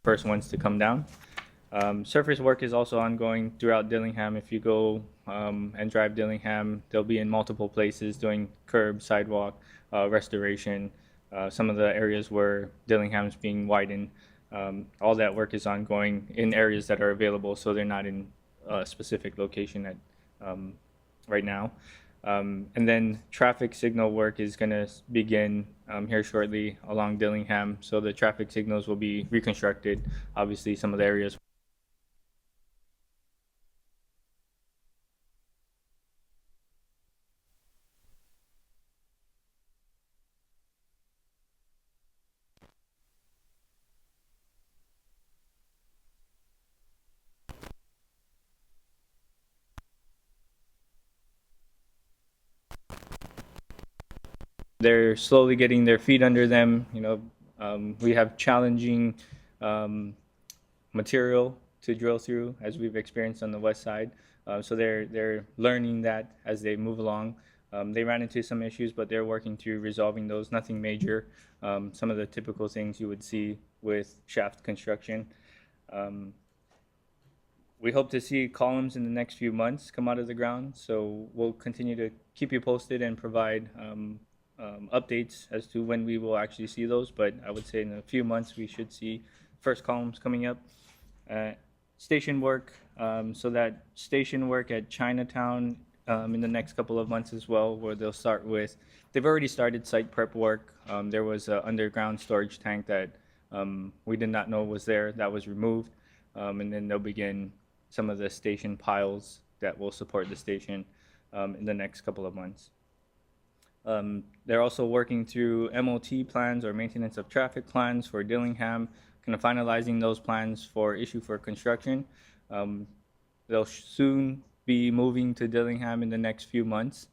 first ones to come down. Surface work is also ongoing throughout Dillingham. If you go and drive Dillingham, they'll be in multiple places doing curb, sidewalk, restoration, some of the areas where Dillingham's being widened. All that work is ongoing in areas that are available, so they're not in a specific location at right now. And then traffic signal work is going to begin here shortly along Dillingham. So the traffic signals will be reconstructed. Obviously, some of the areas. They're slowly getting their feet under them. We have challenging material to drill through, as we've experienced on the west side. So they're learning that as they move along. They ran into some issues, but they're working through resolving those. Nothing major. Some of the typical things you would see with shaft construction. We hope to see columns in the next few months come out of the ground. So we'll continue to keep you posted and provide updates as to when we will actually see those. But I would say in a few months we should see first columns coming up. Station work, so that station work at Chinatown in the next couple of months as well, where they'll start with, they've already started site prep work. There was an underground storage tank that we did not know was there, that was removed. And then they'll begin some of the station piles that will support the station in the next couple of months. They're also working through MOT plans or maintenance of traffic plans for Dillingham, kind of finalizing those plans for issue for construction. They'll soon be moving to Dillingham in the next few months.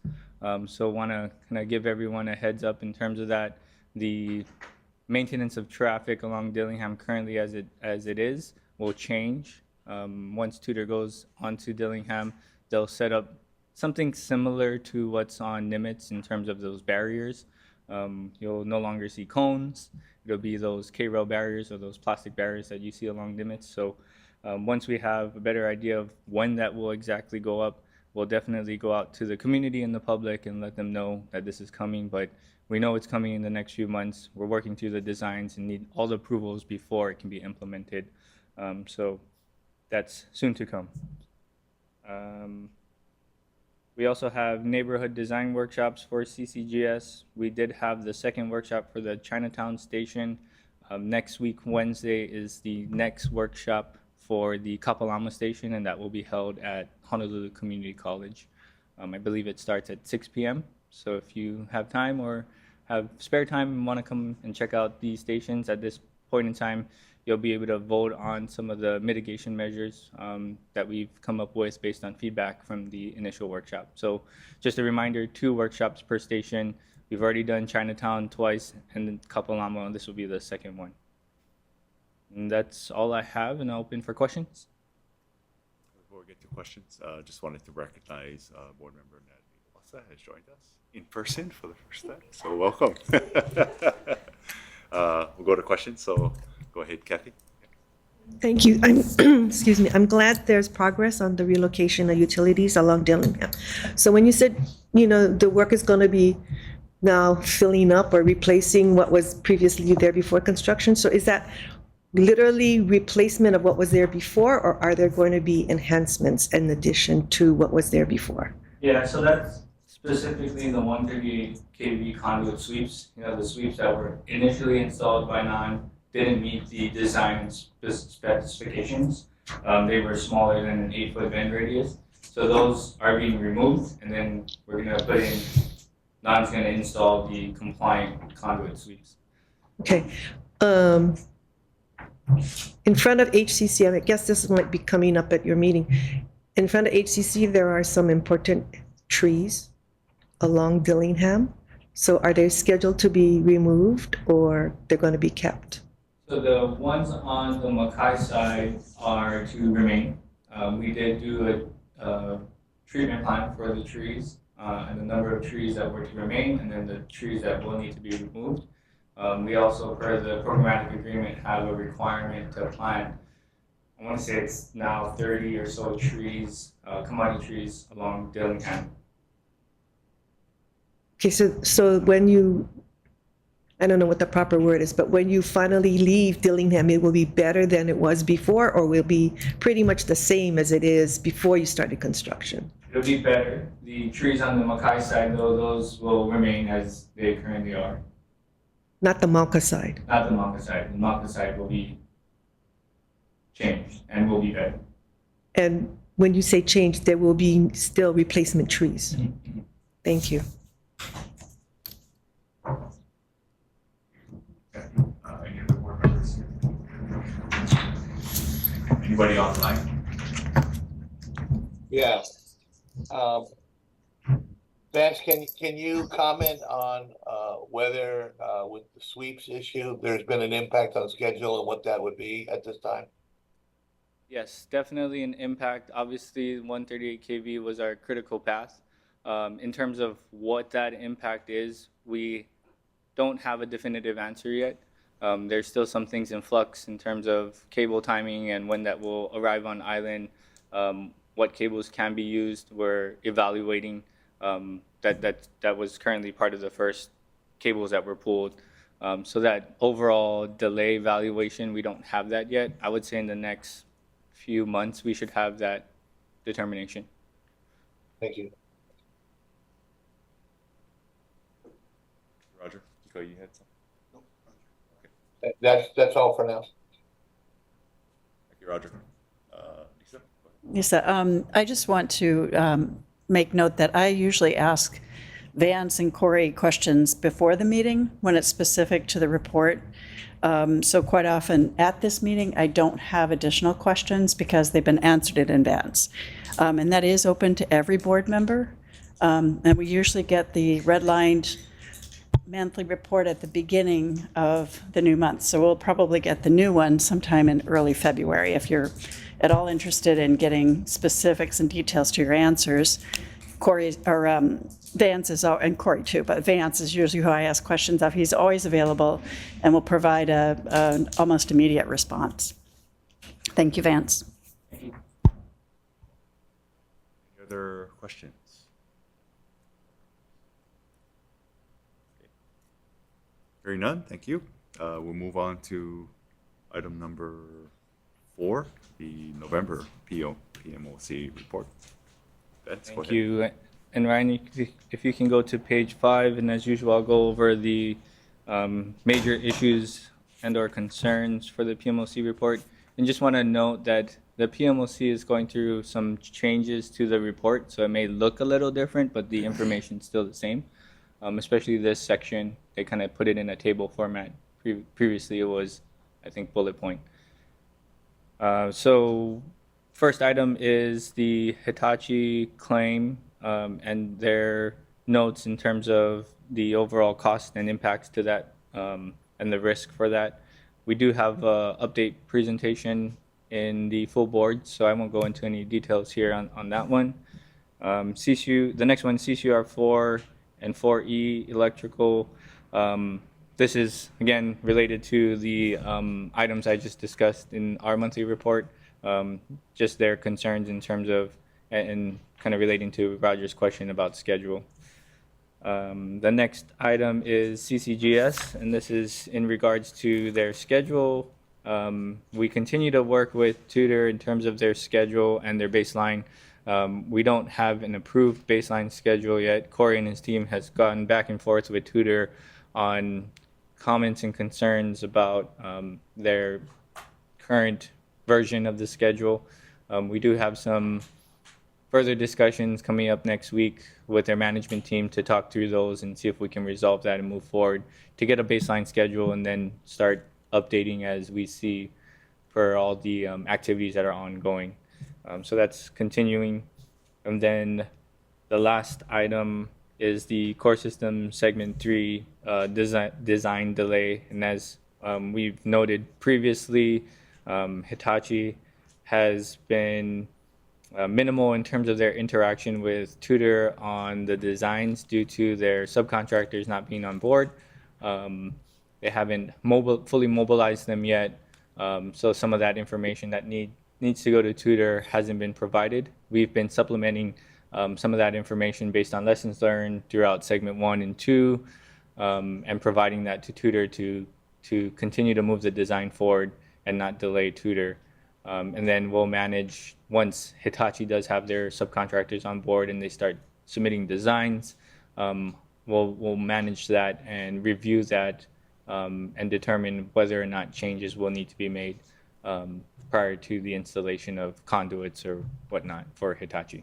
So want to kind of give everyone a heads up in terms of that. The maintenance of traffic along Dillingham currently as it is will change. Once Tudor goes onto Dillingham, they'll set up something similar to what's on Nimitz in terms of those barriers. You'll no longer see cones. It'll be those K-rail barriers or those plastic barriers that you see along Nimitz. So once we have a better idea of when that will exactly go up, we'll definitely go out to the community and the public and let them know that this is coming. But we know it's coming in the next few months. We're working through the designs and need all the approvals before it can be implemented. So that's soon to come. We also have neighborhood design workshops for CCGS. We did have the second workshop for the Chinatown station. Next week, Wednesday, is the next workshop for the Kapalama station, and that will be held at Honolulu Community College. I believe it starts at 6 p.m. So if you have time or have spare time and want to come and check out these stations at this point in time, you'll be able to vote on some of the mitigation measures that we've come up with based on feedback from the initial workshop. So just a reminder, 2 workshops per station. We've already done Chinatown twice, and then Kapalama, this will be the second one. And that's all I have, and I'll open for questions. Before we get to questions, just wanted to recognize board member Natalie Wasa has joined us in person for the first time. So welcome. We'll go to questions. So go ahead, Kathy. Thank you. Excuse me. I'm glad there's progress on the relocation of utilities along Dillingham. So when you said, the work is going to be now filling up or replacing what was previously there before construction, so is that literally replacement of what was there before, or are there going to be enhancements in addition to what was there before? Yeah, so that's specifically the 138 kV conduit sweeps. The sweeps that were initially installed by NON didn't meet the design specifications. They were smaller than an 8-foot bend radius. So those are being removed, and then we're going to put in, NON's going to install the compliant conduit sweeps. Okay. In front of HCC, I guess this might be coming up at your meeting. In front of HCC, there are some important trees along Dillingham. So are they scheduled to be removed, or they're going to be kept? So the ones on the Mackay side are to remain. We did do a treatment plan for the trees and the number of trees that were to remain, and then the trees that will need to be removed. We also, per the programmatic agreement, have a requirement to plant, I want to say it's now 30 or so trees, commodity trees along Dillingham. Okay, so when you, I don't know what the proper word is, but when you finally leave Dillingham, it will be better than it was before, or will be pretty much the same as it is before you started construction? It'll be better. The trees on the Mackay side, though, those will remain as they currently are. Not the Malka side. Not the Maka side. The Maka side will be changed and will be better. And when you say change, there will be still replacement trees. Thank you. Any other board members? Anybody online? Yeah. Vance, can you comment on whether with the sweeps issue, there's been an impact on schedule and what that would be at this time? Yes, definitely an impact. Obviously, 138 kV was our critical path. In terms of what that impact is, we don't have a definitive answer yet. There's still some things in flux in terms of cable timing and when that will arrive on island, what cables can be used. We're evaluating that was currently part of the first cables that were pulled. So that overall delay evaluation, we don't have that yet. I would say in the next few months, we should have that determination. Thank you. Roger, you had something? That's all for now. Thank you, Roger. Lisa? Lisa, I just want to make note that I usually ask Vance and Corey questions before the meeting when it's specific to the report. So quite often at this meeting, I don't have additional questions because they've been answered in advance. And that is open to every board member. And we usually get the redlined monthly report at the beginning of the new month. So we'll probably get the new one sometime in early February. If you're at all interested in getting specifics and details to your answers, Corey or Vance is, and Corey too, but Vance is usually who I ask questions of. He's always available and will provide an almost immediate response. Thank you, Vance. Any other questions? Okay. Hearing none, thank you. We'll move on to item number 4, the November PMOC report. Vance, go Thank ahead. you. And Ryan, if you can go to page 5, and as usual, I'll go over the major issues and/or concerns for the PMOC report. And just want to note that the PMOC is going through some changes to the report, so it may look a little different, but the information is still the same. Especially this section, they kind of put it in a table format. Previously, it was, I think, bullet point. So first item is the Hitachi claim and their notes in terms of the overall cost and impacts to that and the risk for that. We do have an update presentation in the full board, so I won't go into any details here on that one. CCU, the next one, CCR4 and 4E electrical. This is, again, related to the items I just discussed in our monthly report, just their concerns in terms of, and kind of relating to Roger's question about schedule. The next item is CCGS, and this is in regards to their schedule. We continue to work with Tutor in terms of their schedule and their baseline. We don't have an approved baseline schedule yet. Corey and his team has gone back and forth with Tutor on comments and concerns about their current version of the schedule. We do have some further discussions coming up next week with their management team to talk through those and see if we can resolve that and move forward to get a baseline schedule and then start updating as we see for all the activities that are ongoing. So that's continuing. And then the last item is the core system segment 3 design delay. And as we've noted previously, Hitachi has been minimal in terms of their interaction with Tutor on the designs due to their subcontractors not being on board. they haven't fully mobilized them yet. So some of that information that needs to go to tutor hasn't been provided. We've been supplementing some of that information based on lessons learned throughout segment 1 and 2, and providing that to tutor to continue to move the design forward and not delay tutor. And then we'll manage, once Hitachi does have their subcontractors on board and they start submitting designs, we'll manage that and review that, and determine whether or not changes will need to be made prior to the installation of conduits or whatnot for Hitachi.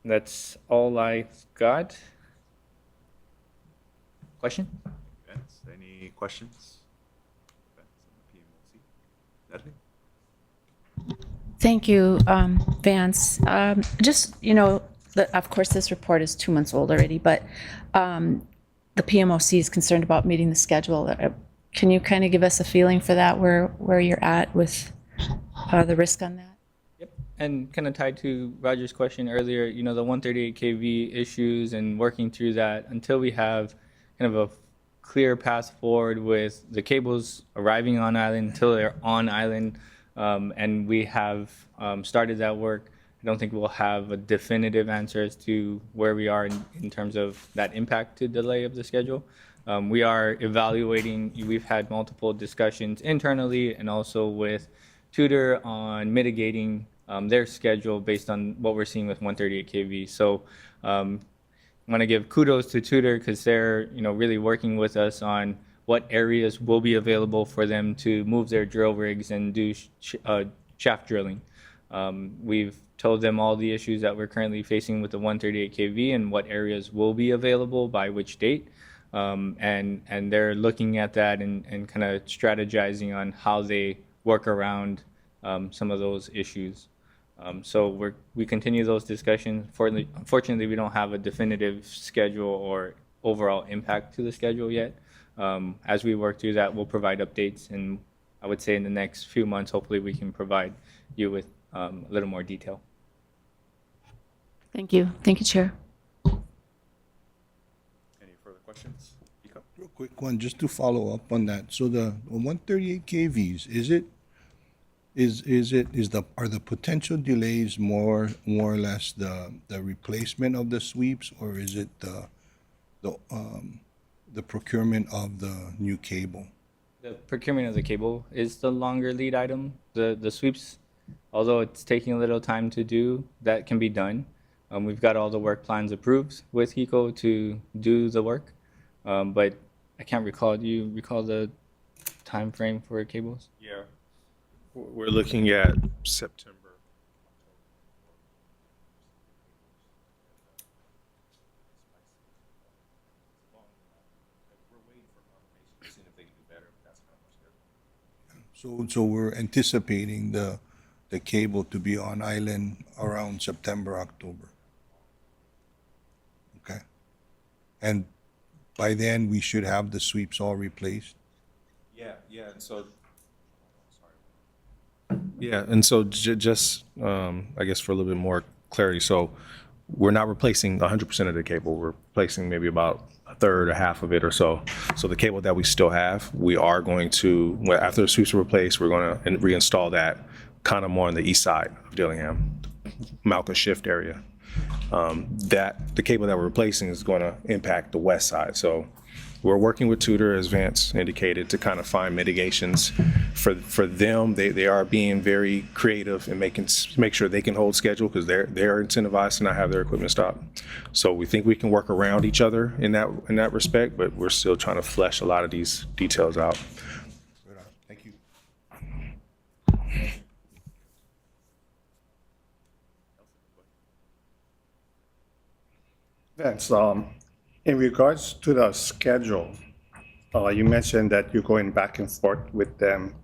That's all I've got. Question? Vance, any questions? Vance on the PMOC. Natalie? Thank you, Vance. Just, of course, this report is 2 months old already, but the PMOC is concerned about meeting the schedule. Can you kind of give us a feeling for that, where you're at with the risk on that? And kind of tied to Roger's question earlier, the 138 kV issues and working through that until we have kind of a clear path forward with the cables arriving on island, until they're on island, and we have started that work. I don't think we'll have a definitive answer as to where we are in terms of that impact to delay of the schedule. We are evaluating, we've had multiple discussions internally and also with tutor on mitigating their schedule based on what we're seeing with 138 kV. So I want to give kudos to tutor because they're really working with us on what areas will be available for them to move their drill rigs and do shaft drilling. We've told them all the issues that we're currently facing with the 138 kV and what areas will be available by which date. And they're looking at that and kind of strategizing on how they work around some of those issues. So we continue those discussions. Unfortunately, we don't have a definitive schedule or overall impact to the schedule yet. As we work through that, we'll provide updates, and I would say in the next few months, hopefully we can provide you with a little more detail. Thank you. Thank you, Chair. Any further questions? Ika? Real quick one, just to follow up on that. So the 138 kVs, are the potential delays more or less the replacement of the sweeps, or is it the procurement of the new cable? The procurement of the cable is the longer lead item. The sweeps, although it's taking a little time to do, that can be done. We've got all the work plans approved with HECO to do the work, but I can't recall. Do you recall the time frame for cables? Yeah, we're looking at September. So we're anticipating the cable to be on island around September, October. Okay. And by then, we should have the sweeps all replaced? And so just, I guess for a little bit more clarity, so we're not replacing 100% of the cable. We're replacing maybe about a third or half of it or so. So the cable that we still have, we are going to, after the sweeps are replaced, we're going to reinstall that kind of more on the east side of Dillingham, Malcolm Shift area. That the cable that we're replacing is going to impact the west side. So we're working with Tutor, as Vance indicated, to kind of find mitigations for them. They are being very creative and make sure they can hold schedule because they're incentivized to not have their equipment stopped. So we think we can work around each other in that respect, but we're still trying to flesh a lot of these details out. Thank you. Vance, in regards to the schedule, you mentioned that you're going back and forth with them.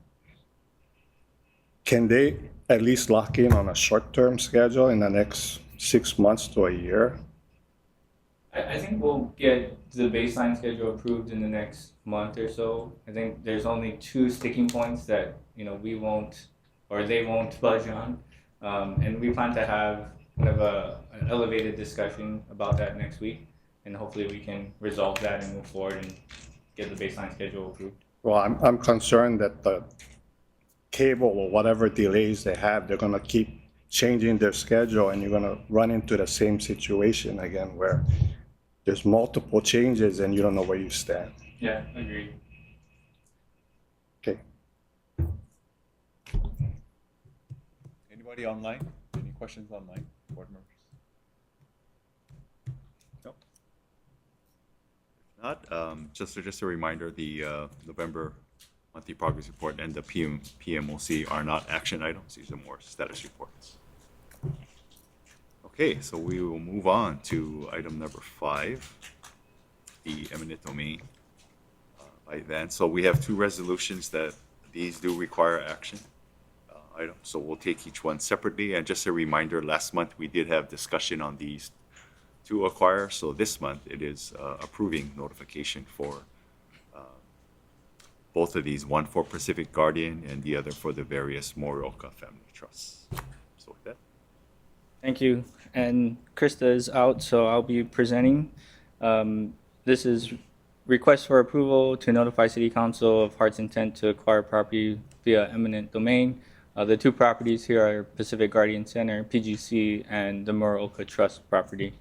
Can they at least lock in on a short-term schedule in the next 6 months to a year? I think we'll get the baseline schedule approved in the next month or so. I think there's only 2 sticking points that we won't or they won't budge on, and we plan to have kind of an elevated discussion about that next week, and hopefully we can resolve that and move forward and get the baseline schedule approved. Well, I'm concerned that the cable or whatever delays they have, they're gonna keep changing their schedule and you're gonna run into the same situation again where there's multiple changes and you don't know where you stand. Yeah, agreed. Okay. Anybody online? Any questions online, board members? No. If not, just a reminder, the November monthly progress report and the PMOC are not action items. These are more status reports. Okay, so we will move on to item number 5, the eminent domain by Vance. So we have 2 resolutions that these do require action items. So we'll take each one separately. And just a reminder, last month we did have discussion on these 2 acquire. So this month it is approving notification for both of these, one for Pacific Guardian and the other for the various Morioka family trusts. So with that, Thank you. And Krista is out, so I'll be presenting. This is request for approval to notify City Council of Hart's intent to acquire property via eminent domain. The 2 properties here are Pacific Guardian Center, PGC, and the Morioka Trust property.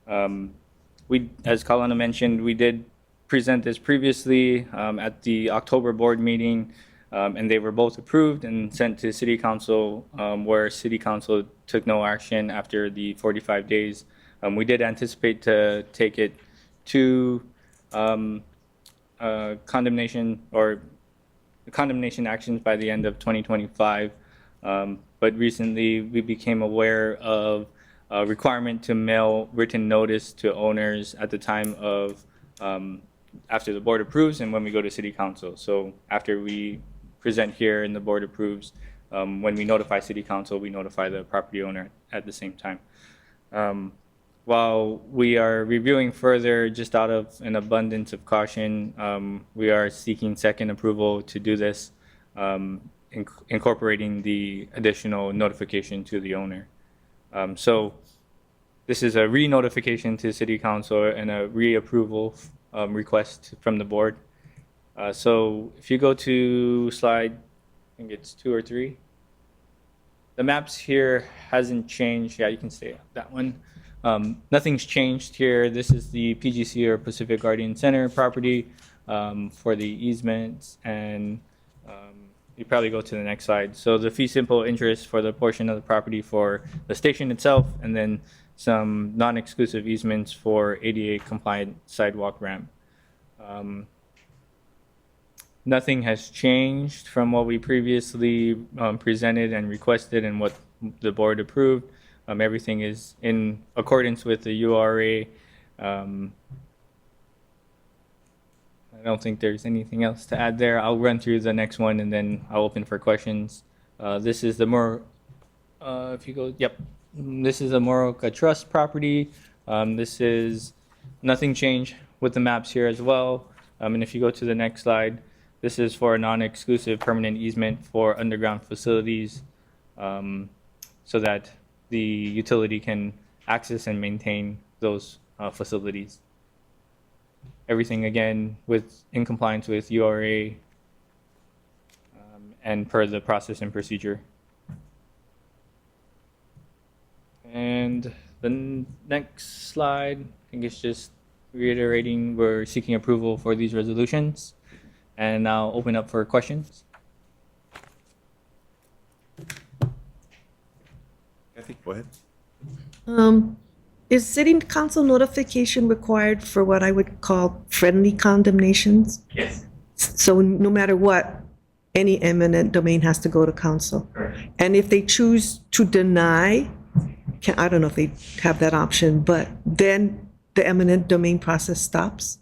As Kalana mentioned, we did present this previously at the October board meeting, and they were both approved and sent to City Council, where City Council took no action after the 45 days. We did anticipate to take it to condemnation actions by the end of 2025. But recently we became aware of a requirement to mail written notice to owners at the time of after the board approves and when we go to City Council. So after we present here and the board approves, when we notify City Council, we notify the property owner at the same time. While we are reviewing further, just out of an abundance of caution, we are seeking second approval to do this, incorporating the additional notification to the owner. So this is a re-notification to City Council and a re-approval request from the board. So if you go to slide, I think it's 2 or 3. The maps here hasn't changed. Yeah, you can stay on that one. Nothing's changed here. This is the PGC or Pacific Guardian Center property for the easements, and you probably go to the next slide. So the fee simple interest for the portion of the property for the station itself, and then some non-exclusive easements for ADA compliant sidewalk ramp. Nothing has changed from what we previously presented and requested and what the board approved. Everything is in accordance with the URA. I don't think there's anything else to add there. I'll run through the next one and then I'll open for questions. This is the if you go, yep. This is a Morioka Trust property. This is nothing changed with the maps here as well. And if you go to the next slide, this is for a non-exclusive permanent easement for underground facilities, so that the utility can access and maintain those facilities. Everything again in compliance with URA and per the process and procedure. And the next slide, I think it's just reiterating we're seeking approval for these resolutions. And I'll open up for questions. Kathy, go ahead. Is City Council notification required for what I would call friendly condemnations? Yes. So no matter what, any eminent domain has to go to council? Correct. And if they choose to deny, I don't know if they have that option, but then the eminent domain process stops?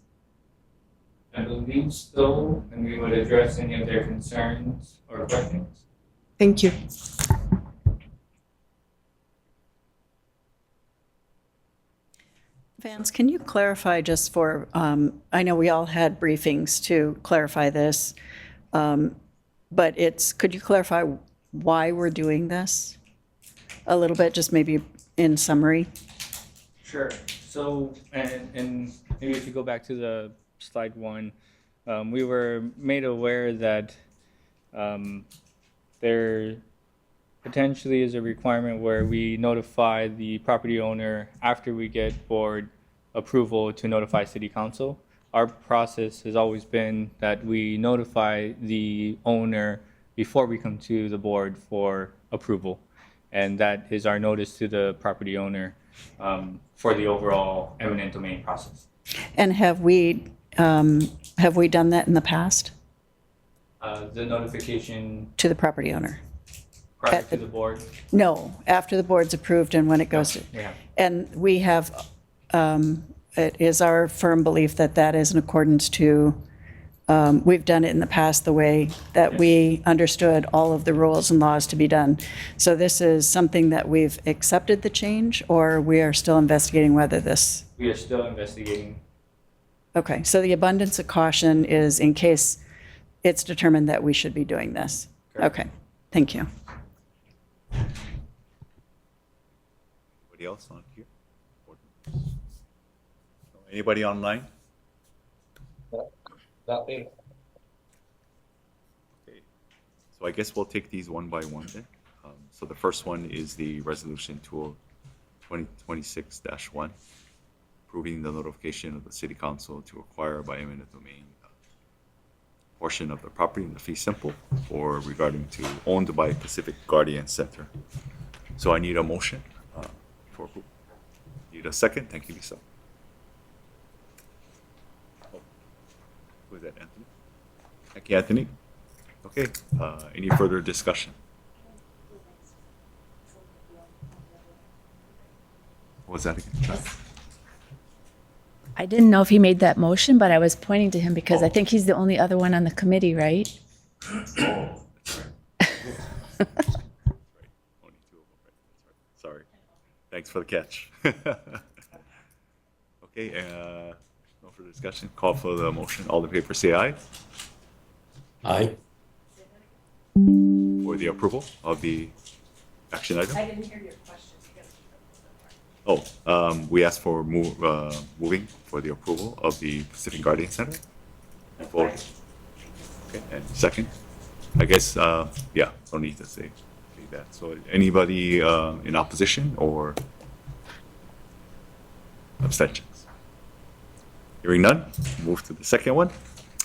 I believe so, and we would address any of their concerns or questions. Thank you. Vance, can you clarify just for, I know we all had briefings to clarify this, but could you clarify why we're doing this a little bit, just maybe in summary? Sure. So, and maybe if you go back to the slide 1, we were made aware that there potentially is a requirement where we notify the property owner after we get board approval to notify city council. Our process has always been that we notify the owner before we come to the board for approval. And that is our notice to the property owner for the overall eminent domain process. And have we done that in the past The notification to the property owner? prior to the board, No, after the board's approved and when it goes to. we have. And we have, it is our firm belief that that is in accordance to, we've done it in the past the way that we understood all of the rules and laws to be done. So this is something that we've accepted the change, or we are still investigating whether this, We are still investigating. okay. So the abundance of caution is in case it's determined that we should be doing this. Okay, thank you. Anybody else on here? Anybody online? Not me. Okay. So I guess we'll take these one by one then. So the first one is the resolution 2026-1, approving the notification of the city council to acquire by eminent domain portion of the property in the fee simple or regarding to owned by Pacific Guardian Center. So I need a motion for approval. Need a second? Thank you, Lisa. Oh, who is that, Anthony? Thank you, Anthony. Okay, any further discussion? What was that again? I didn't know if he made that motion, but I was pointing to him because I think he's the only other one on the committee, right? Only two of them, right? That's right. Sorry. Thanks for the catch. Okay, no further discussion. Call for the motion. All in favor, say aye. Aye. For the approval of the action item. I didn't hear your question. Oh, we asked for moving for the approval of the Pacific Guardian Center. Vote. Okay, and second, I guess, yeah, don't need to say that. So anybody in opposition or abstentions? Hearing none, move to the second one.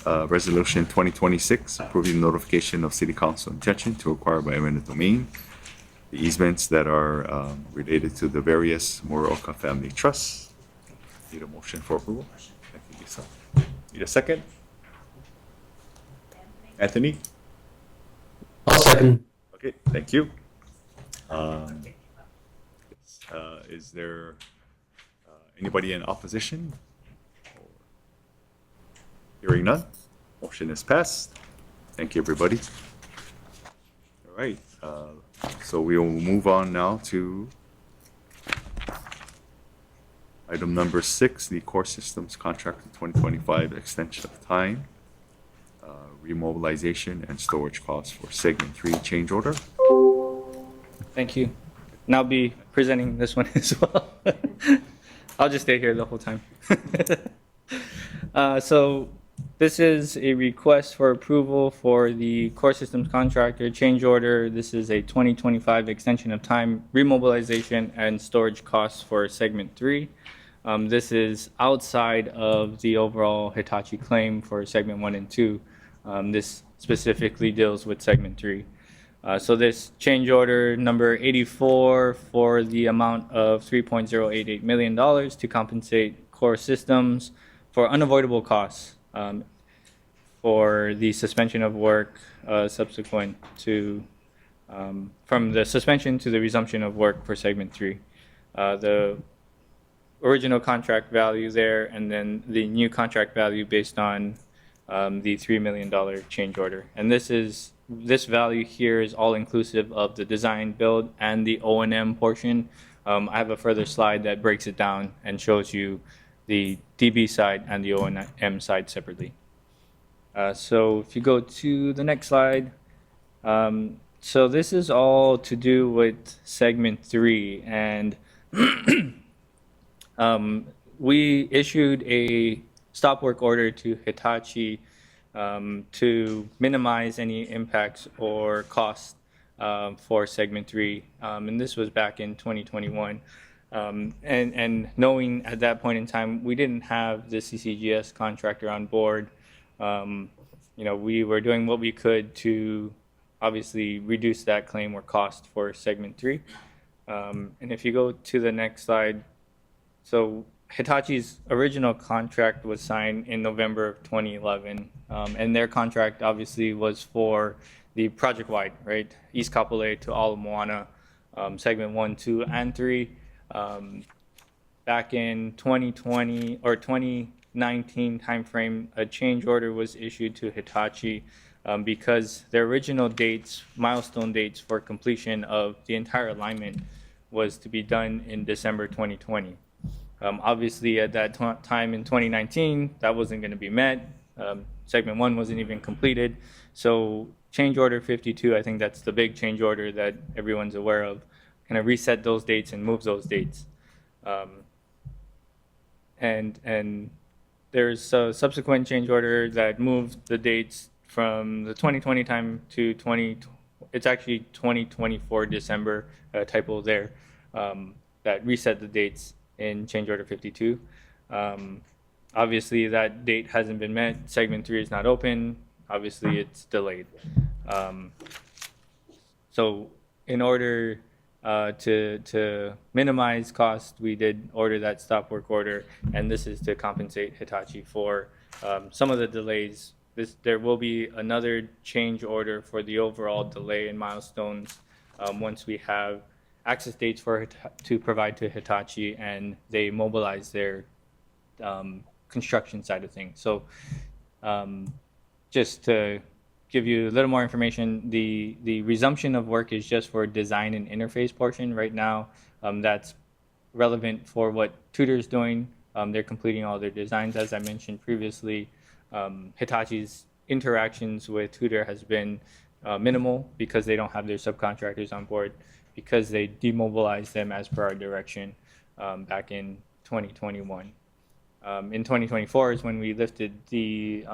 Resolution 2026, approving notification of city council intention to acquire by eminent domain the easements that are related to the various Muraoka family trusts. Need a motion for approval. Thank you, Lisa. Need a second? Anthony? I'll second. Okay, thank you. Is there anybody in opposition? Hearing none, motion is passed. Thank you, everybody. All right, so we will move on now to item number 6, the Core Systems Contract 2025 extension of time, remobilization and storage costs for segment 3 change order. Thank you. And I'll be presenting this one as well. I'll just stay here the whole time. So this is a request for approval for the core systems contractor change order. This is a 2025 extension of time, remobilization and storage costs for segment 3. This is outside of the overall Hitachi claim for segment 1 and 2. This specifically deals with segment 3. So this change order number 84 for the amount of $3.088 million to compensate core systems for unavoidable costs for the suspension of work subsequent to from the suspension to the resumption of work for segment 3. The original contract value there and then the new contract value based on the $3 million change order. And this value here is all inclusive of the design, build, and the O&M portion. I have a further slide that breaks it down and shows you the DB side and the O&M side separately. So if you go to the next slide, so this is all to do with segment 3, and we issued a stop work order to Hitachi to minimize any impacts or costs for segment 3. And this was back in 2021. And knowing at that point in time, we didn't have the CCGS contractor on board. We were doing what we could to obviously reduce that claim or cost for segment 3. And if you go to the next slide, so Hitachi's original contract was signed in November of 2011, and their contract obviously was for the project-wide, right? East Kapolei to Ala Moana, segment 1, 2, and 3. Back in 2020 or 2019 timeframe, a change order was issued to Hitachi because their original dates, milestone dates for completion of the entire alignment was to be done in December 2020. Obviously, at that time in 2019, that wasn't going to be met. Segment 1 wasn't even completed. So change order 52, I think that's the big change order that everyone's aware of, kind of reset those dates and move those dates. And there's a subsequent change order that moved the dates from the 2020 time to it's actually 2024 December, typo there, that reset the dates in change order 52. Obviously, that date hasn't been met. Segment 3 is not open. Obviously, it's delayed. So in order to minimize cost, we did order that stop work order, and this is to compensate Hitachi for some of the delays. There will be another change order for the overall delay in milestones once we have access dates to provide to Hitachi and they mobilize their construction side of things. So just to give you a little more information, the resumption of work is just for design and interface portion right now. That's relevant for what Tutor's doing. They're completing all their designs. As I mentioned previously, Hitachi's interactions with Tutor has been minimal because they don't have their subcontractors on board, because they demobilized them as per our direction back in 2021. In 2024 is when we lifted the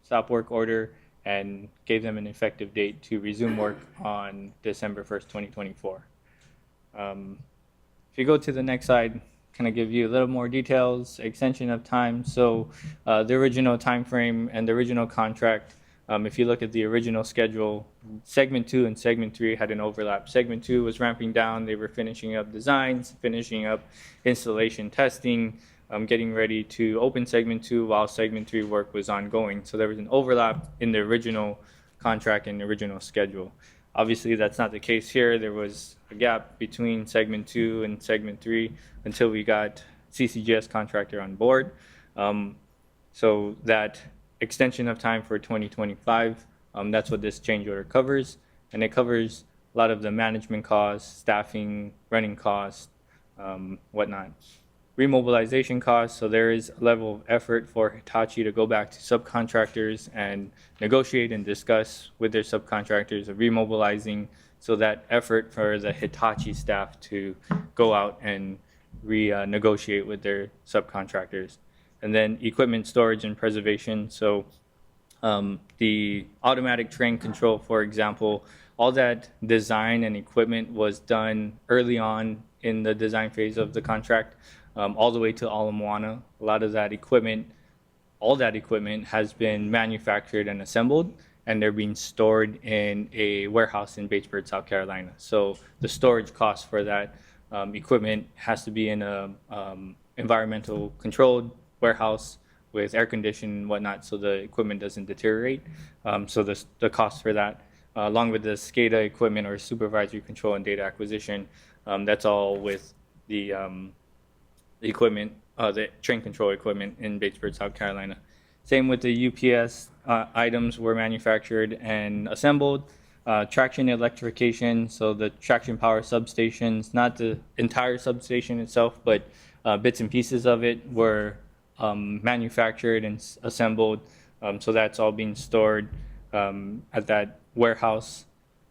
stop work order and gave them an effective date to resume work on December 1st, 2024. If you go to the next slide, kind of give you a little more details, extension of time. So the original time frame and the original contract, if you look at the original schedule, segment 2 and segment 3 had an overlap. Segment 2 was ramping down. They were finishing up designs, finishing up installation testing, getting ready to open segment 2 while segment 3 work was ongoing. So there was an overlap in the original contract and the original schedule. Obviously, that's not the case here. There was a gap between segment 2 and segment 3 until we got CCGS contractor on board. So that extension of time for 2025, that's what this change order covers. And it covers a lot of the management costs, staffing, running costs, whatnot. Remobilization costs, so there is a level of effort for Hitachi to go back to subcontractors and negotiate and discuss with their subcontractors of remobilizing, so that effort for the Hitachi staff to go out and renegotiate with their subcontractors. And then equipment storage and preservation, so the automatic train control, for example, all that design and equipment was done early on in the design phase of the contract. All the way to Ala Moana. A lot of that equipment, all that equipment has been manufactured and assembled, and they're being stored in a warehouse in Batesburg, South Carolina. So the storage cost for that equipment has to be in a environmental controlled warehouse with air conditioning and whatnot, so the equipment doesn't deteriorate. So the cost for that, along with the SCADA equipment or supervisory control and data acquisition, that's all with the equipment, the train control equipment in Batesburg, South Carolina. Same with the UPS items were manufactured and assembled. Traction electrification, so the traction power substations, not the entire substation itself, but bits and pieces of it were manufactured and assembled. So that's all being stored at that warehouse.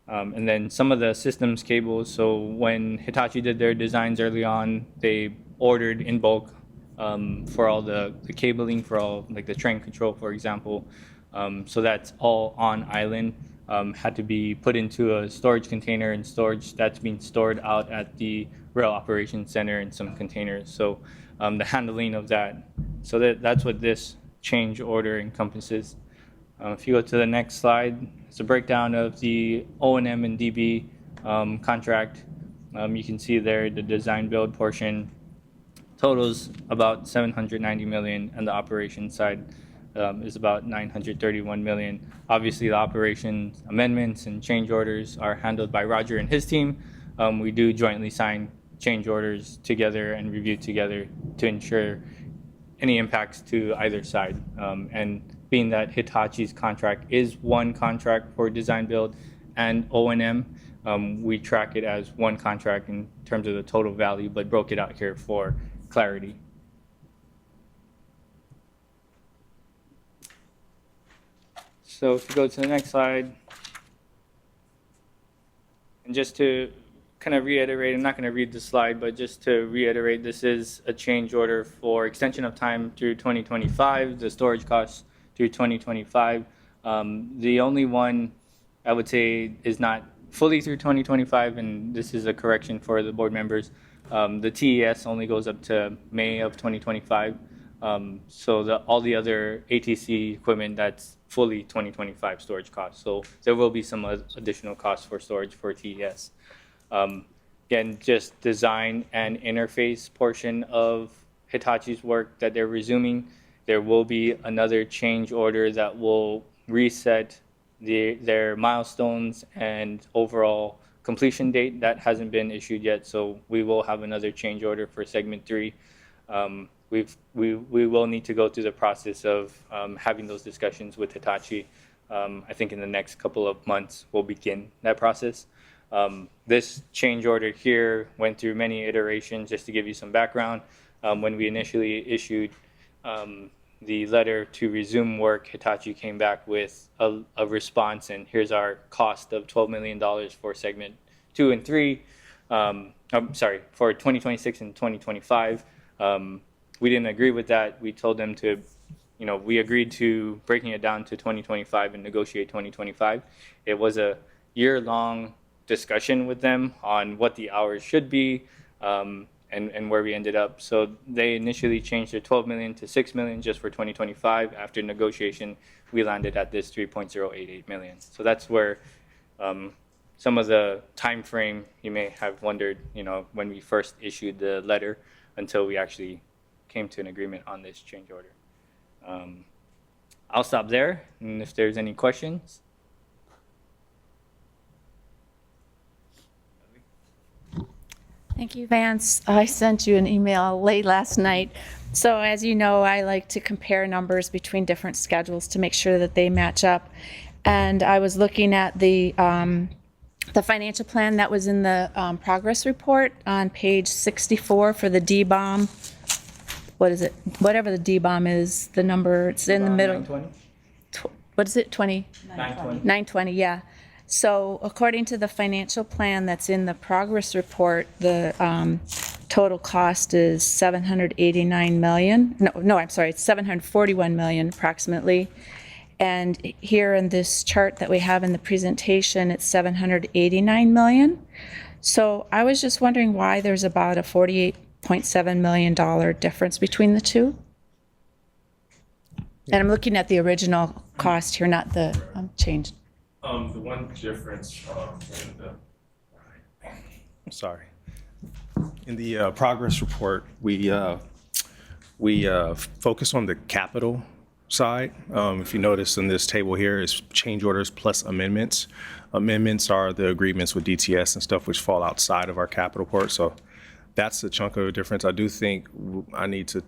And then some of the systems cables, so when Hitachi did their designs early on, they ordered in bulk for all the cabling for all, like the train control, for example. So that's all on island. Had to be put into a storage container and storage that's being stored out at the rail operations center in some containers. So the handling of that. So that's what this change order encompasses. If you go to the next slide, it's a breakdown of the O&M and DB contract. You can see there the design build portion totals about 790 million, and the operations side is about 931 million. Obviously, the operations amendments and change orders are handled by Roger and his team. We do jointly sign change orders together and review together to ensure any impacts to either side. And being that Hitachi's contract is one contract for design build and O&M, we track it as one contract in terms of the total value, but broke it out here for clarity. So if you go to the next slide, and just to kind of reiterate, I'm not going to read the slide, but just to reiterate, this is a change order for extension of time through 2025, the storage costs through 2025. The only one I would say is not fully through 2025, and this is a correction for the board members. The TES only goes up to May of 2025. So all the other ATC equipment, that's fully 2025 storage costs. So there will be some additional costs for storage for TES. Again, just design and interface portion of Hitachi's work that they're resuming. There will be another change order that will reset their milestones and overall completion date. That hasn't been issued yet, so we will have another change order for segment 3. We will need to go through the process of having those discussions with Hitachi. I think in the next couple of months we'll begin that process. This change order here went through many iterations. Just to give you some background, when we initially issued the letter to resume work, Hitachi came back with a response, and here's our cost of $12 million for segment 2 and 3. I'm sorry, for 2026 and 2025. We didn't agree with that. We told them to, we agreed to breaking it down to 2025 and negotiate 2025. It was a year-long discussion with them on what the hours should be, and where we ended up. So they initially changed their 12 million to 6 million just for 2025. After negotiation, we landed at this 3.088 million. So that's where some of the time frame you may have wondered, when we first issued the letter until we actually came to an agreement on this change order. I'll stop there, and if there's any questions. Thank you, Vance. I sent you an email late last night. So as you know, I like to compare numbers between different schedules to make sure that they match up. And I was looking at the financial plan that was in the progress report on page 64 for the D-BOM. What is it? Whatever the D-BOM is, the number, it's in the middle. 920? What is it, 20? 920. 920, yeah. So according to the financial plan that's in the progress report, the total cost is 789 million. No, I'm sorry, it's 741 million approximately. And here in this chart that we have in the presentation, it's 789 million. So I was just wondering why there's about a $48.7 million difference between the two. And I'm looking at the original cost here, not the changed. The one difference in the progress report, we focus on the capital side. If you notice in this table here is change orders plus amendments. Amendments are the agreements with DTS and stuff which fall outside of our capital part. So that's the chunk of the difference. I do think I need to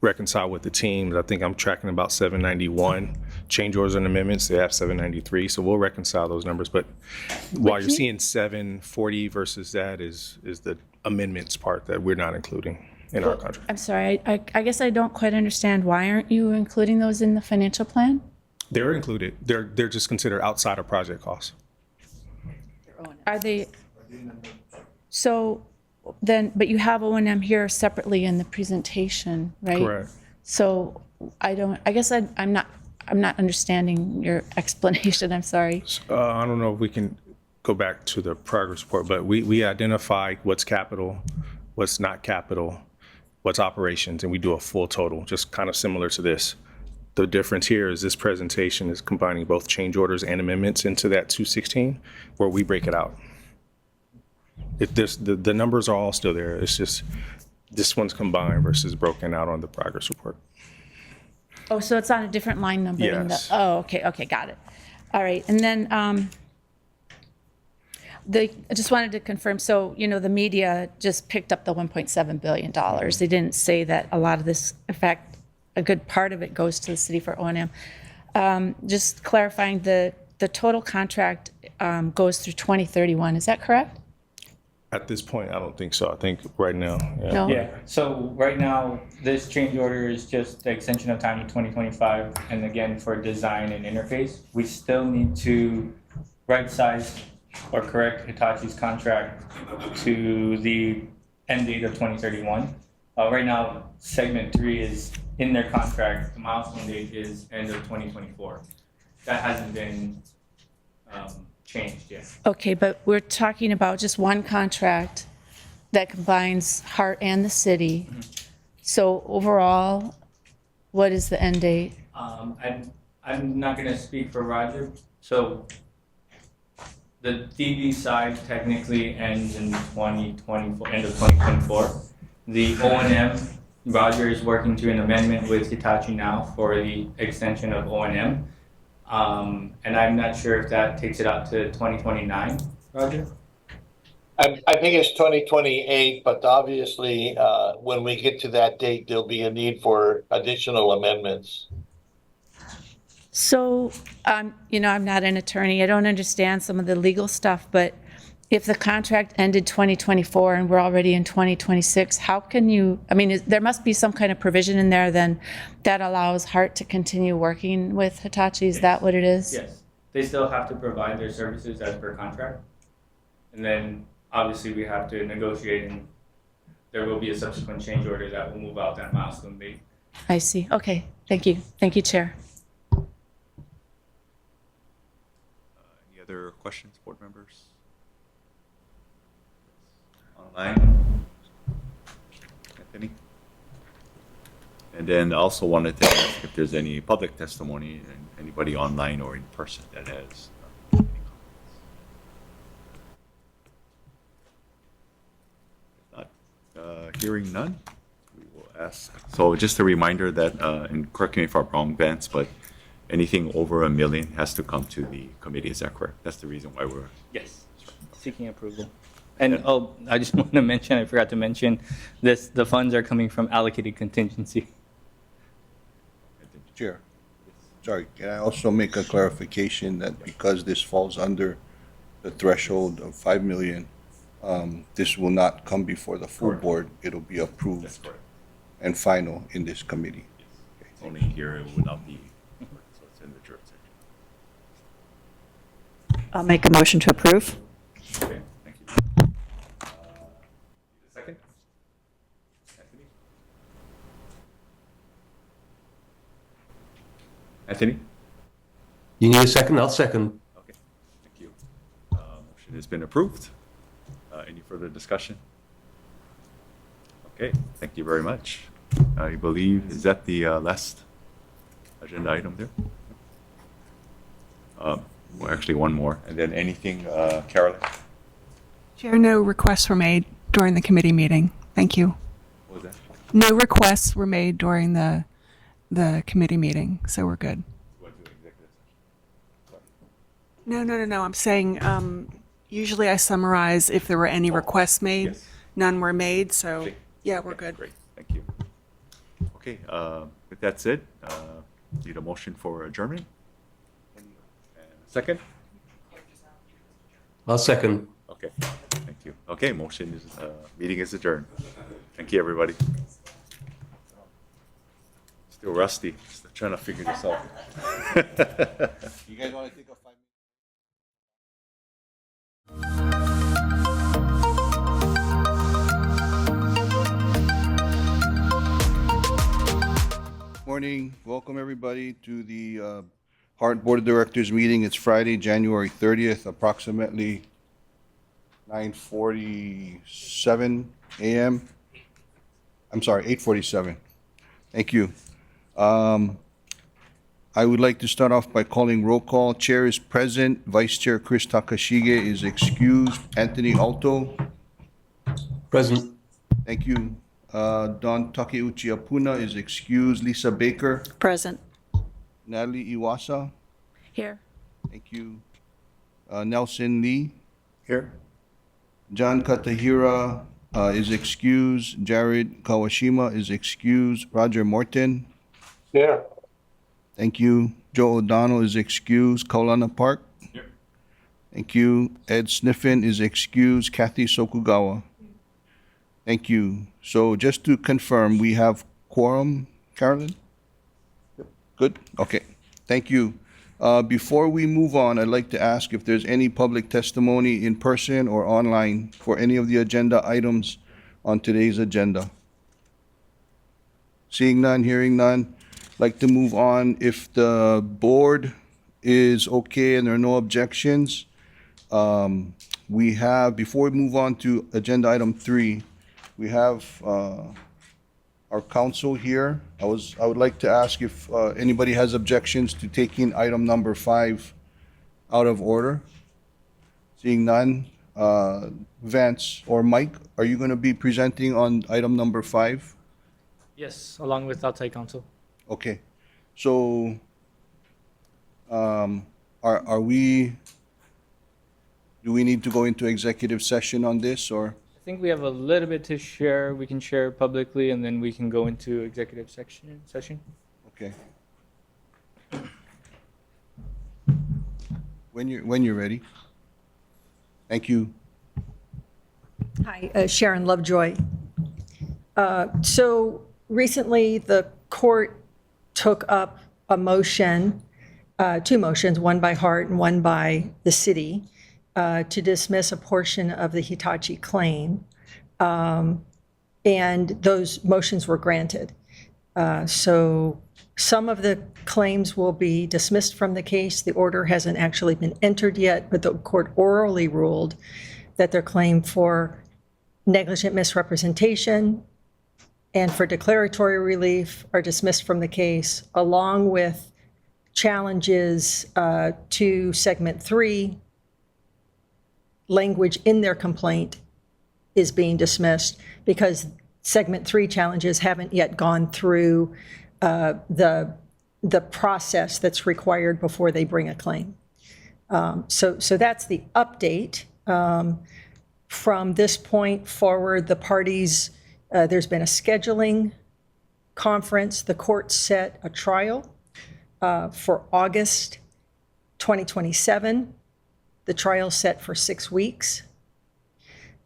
reconcile with the teams. I think I'm tracking about 791 change orders and amendments. They have 793, so we'll reconcile those numbers. But while you're seeing 740 versus that is the amendments part that we're not including in our contract. I'm sorry, I guess I don't quite understand. Why aren't you including those in the financial plan? They're included. They're just considered outside of project costs. Are they? So then, but you have O&M here separately in the presentation, right? Correct. So I guess I'm not I'm not understanding your explanation, I'm sorry. I don't know if we can go back to the progress report, but we identify what's capital, what's not capital, what's operations, and we do a full total, just kind of similar to this. The difference here is this presentation is combining both change orders and amendments into that 216, where we break it out. If this, the numbers are all still there, it's just this one's combined versus broken out on the progress report. Oh, so it's on a different line number in the, Yes. oh, okay, okay, got it. All right, and then, I just wanted to confirm, so, you know, the media just picked up the $1.7 billion. They didn't say that a lot of this, in fact, a good part of it goes to the city for O&M. Just clarifying, the total contract goes through 2031, is that correct? At this point, I don't think so. I think right now, yeah. No? Yeah, so right now, this change order is just the extension of time to 2025, and again, for design and interface. We still need to right-size or correct Hitachi's contract to the end date of 2031. Right now, segment 3 is in their contract, the milestone date is end of 2024. That hasn't been changed yet. Okay, but we're talking about just one contract that combines Hart and the city. So overall, what is the end date? I'm not gonna speak for Roger, so the DB side technically ends in 2024, end of 2024. The O&M, Roger is working through an amendment with Hitachi now for the extension of O&M. And I'm not sure if that takes it out to 2029, Roger? I think it's 2028, but obviously, when we get to that date, there'll be a need for additional amendments. So, you know, I'm not an attorney. I don't understand some of the legal stuff, but if the contract ended 2024 and we're already in 2026, how can you, I mean, there must be some kind of provision in there then that allows Hart to continue working with Hitachi. Is that what it is? Yes, they still have to provide their services as per contract. And then obviously we have to negotiate, and there will be a subsequent change order that will move out that milestone date. I see. Okay. Thank you. Thank you, Chair. Any other questions, board members? Online? Anthony? And then also wanted to ask if there's any public testimony, and anybody online or in person that has any comments. If not, hearing none, we will ask. So just a reminder that, and correct me if I'm wrong, Vance, but anything over $1 million has to come to the committee, is that correct? That's the reason why we're. Yes. Seeking approval. And oh, I just want to mention, I forgot to mention, this, the funds are coming from allocated contingency. Chair, sorry, can I also make a clarification that because this falls under the threshold of 5 million, this will not come before the full Correct. board. It'll be That's approved correct. and final in this committee. Only here it would not be, so it's in the jurisdiction. I'll make a motion to approve. Okay, thank you. Second? Anthony? Anthony? You need a second? I'll second. Okay, thank you. Motion has been approved. Any further discussion? Okay, thank you very much. I believe, is that the last agenda item there? Well, actually, one more, and then anything, Carolyn? Chair, no requests were made during the committee meeting. Thank you. What was that? No requests were made during the committee meeting, so we're good. Went to executive session. No. I'm saying, usually I summarize if there were any requests made. Yes. None were made, so, Okay. yeah, we're good. Great, thank you. Okay, with that said, need a motion for adjournment? And a second? I'll second. Okay, thank you. Okay, motion is, meeting is adjourned. Thank you, everybody. Still rusty, still trying to figure this out. You guys want to take a 5 minute? Morning. Welcome, everybody, to the Hart Board of Directors meeting. It's Friday, January 30th, approximately 9:47 a.m. I'm sorry, 8:47. Thank you. I would like to start off by calling roll call. Chair is present. Vice Chair Chris Takashige is excused. Anthony Alto. Present. Thank you. Don Takeuchi Apuna is excused. Lisa Baker. Present. Natalie Iwasa. Here. Thank you. Nelson Lee. Here? John Katahira is excused. Jared Kawashima is excused. Roger Morton. Here. Thank you. Joe O'Donnell is excused. Kaulana Park. Here. Thank you. Ed Sniffen is excused. Kathy Sokugawa. Thank you. So just to confirm, we have quorum, Carolyn? Good? Okay. Thank you. Before we move on, I'd like to ask if there's any public testimony in person or online for any of the agenda items on today's agenda. Seeing none, hearing none, like to move on. If the board is okay and there are no objections, we have, before we move on to agenda item 3, we have our counsel here. I would like to ask if anybody has objections to taking item number 5 out of order. Seeing none, Vance or Mike, are you going to be presenting on item number 5? Yes, along with outside counsel. Okay, so are we, do we need to go into executive session on this, or? I think we have a little bit to share. We can share publicly, and then we can go into executive session. Okay. When you're ready. Thank you. Hi, Sharon Lovejoy. So recently, the court took up a motion, 2 motions, one by Hart and one by the city, to dismiss a portion of the Hitachi claim. And those motions were granted. So some of the claims will be dismissed from the case. The order hasn't actually been entered yet, but the court orally ruled that their claim for negligent misrepresentation and for declaratory relief are dismissed from the case, along with challenges to Segment 3. Language in their complaint is being dismissed because Segment 3 challenges haven't yet gone through the process that's required before they bring a claim. So that's the update. From this point forward, the parties, there's been a scheduling conference. The court set a trial for August 2027. The trial's set for 6 weeks.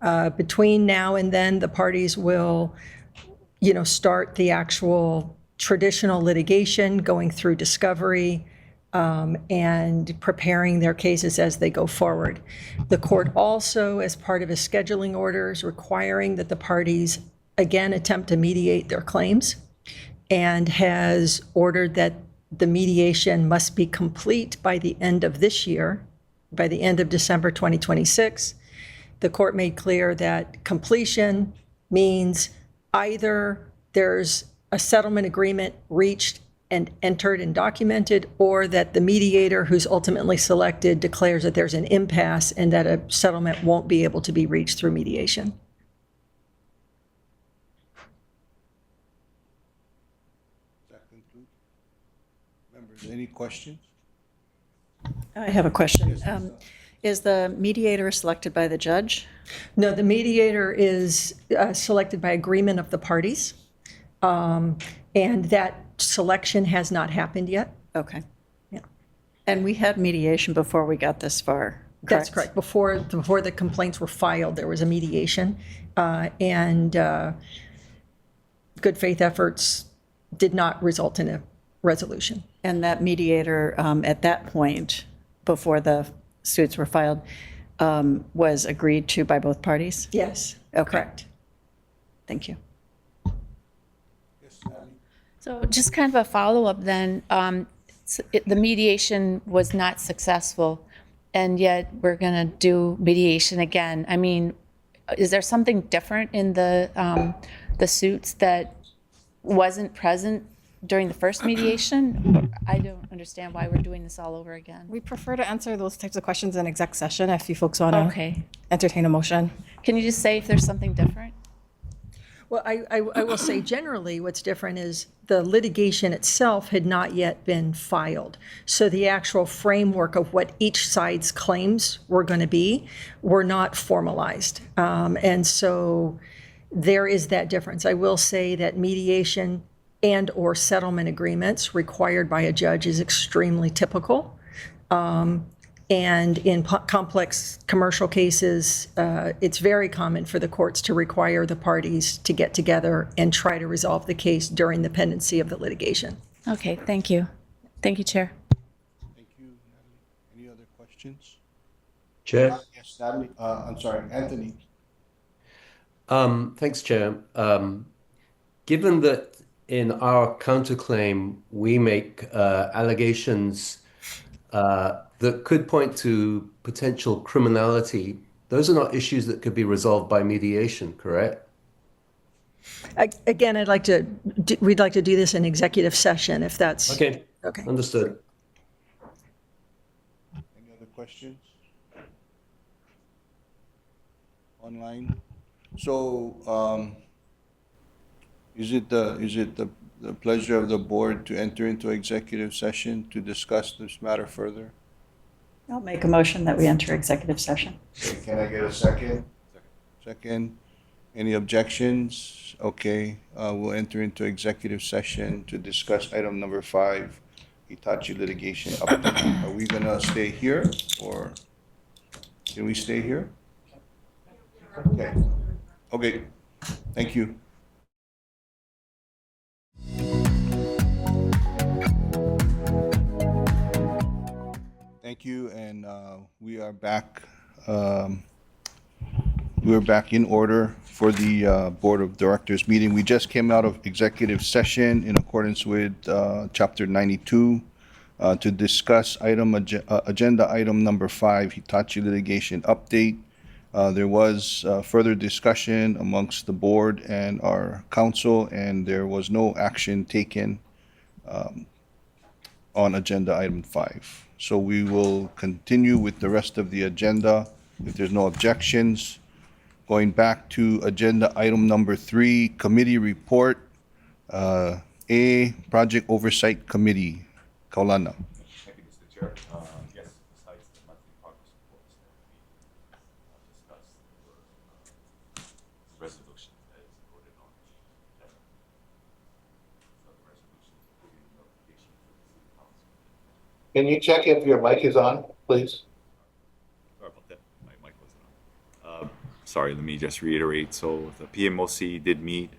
Between now and then, the parties will, start the actual traditional litigation, going through discovery, and preparing their cases as they go forward. The court also, as part of its scheduling orders, requiring that the parties again attempt to mediate their claims, and has ordered that the mediation must be complete by the end of this year, by the end of December 2026. The court made clear that completion means either there's a settlement agreement reached and entered and documented, or that the mediator who's ultimately selected declares that there's an impasse and that a settlement won't be able to be reached through mediation. Does that conclude? Members, any questions? I have a question. Is the mediator selected by the judge? No, the mediator is selected by agreement of the parties, and that selection has not happened yet. Okay. Yeah. And we had mediation before we got this far, correct? That's correct. Before the complaints were filed, there was a mediation, and good faith efforts did not result in a resolution. And that mediator, at that point, before the suits were filed, was agreed to by both parties? Yes, Okay. correct. Thank you. Yes, Natalie? So just kind of a follow-up then, the mediation was not successful, and yet we're going to do mediation again. I mean, is there something different in the suits that wasn't present during the first mediation? I don't understand why we're doing this all over again. We prefer to answer those types of questions in exec session if you folks want to Okay. entertain a motion. Can you just say if there's something different? Well, I will say generally what's different is the litigation itself had not yet been filed. So the actual framework of what each side's claims were going to be were not formalized. And so there is that difference. I will say that mediation and or settlement agreements required by a judge is extremely typical. And in complex commercial cases, it's very common for the courts to require the parties to get together and try to resolve the case during the pendency of the litigation. Okay, thank you. Thank you, Chair. Thank you, Natalie. Any other questions? Chair. Yes, Natalie, I'm sorry, Anthony. Thanks, Chair. Given that in our counterclaim, we make allegations that could point to potential criminality, those are not issues that could be resolved by mediation, correct? Again, we'd like to do this in executive session if that's. Okay, Okay. understood. Any other questions? Online? So, is it the pleasure of the board to enter into executive session to discuss this matter further? I'll make a motion that we enter executive session. Okay, can I get a second? Second. Any objections? Okay, we'll enter into executive session to discuss item number 5, Hitachi litigation update. Are we gonna stay here, or can we stay here? Okay. Okay, thank you. Thank you, and we are back. We're back in order for the Board of Directors meeting. We just came out of executive session in accordance with Chapter 92 to discuss agenda item number 5, Hitachi litigation update. There was further discussion amongst the board and our council, and there was no action taken on agenda item 5. So we will continue with the rest of the agenda if there's no objections. Going back to agenda item number 3, committee report, A, Project Oversight Committee. Kaulana. Thank you, Mr. Chair. Yes, besides the monthly progress reports that we discussed, the resolution as voted on. So the resolution including notification for the city council. Can you check if your mic is on, please? Sorry about that. My mic wasn't on. Sorry, let me just reiterate. So the PMOC did meet,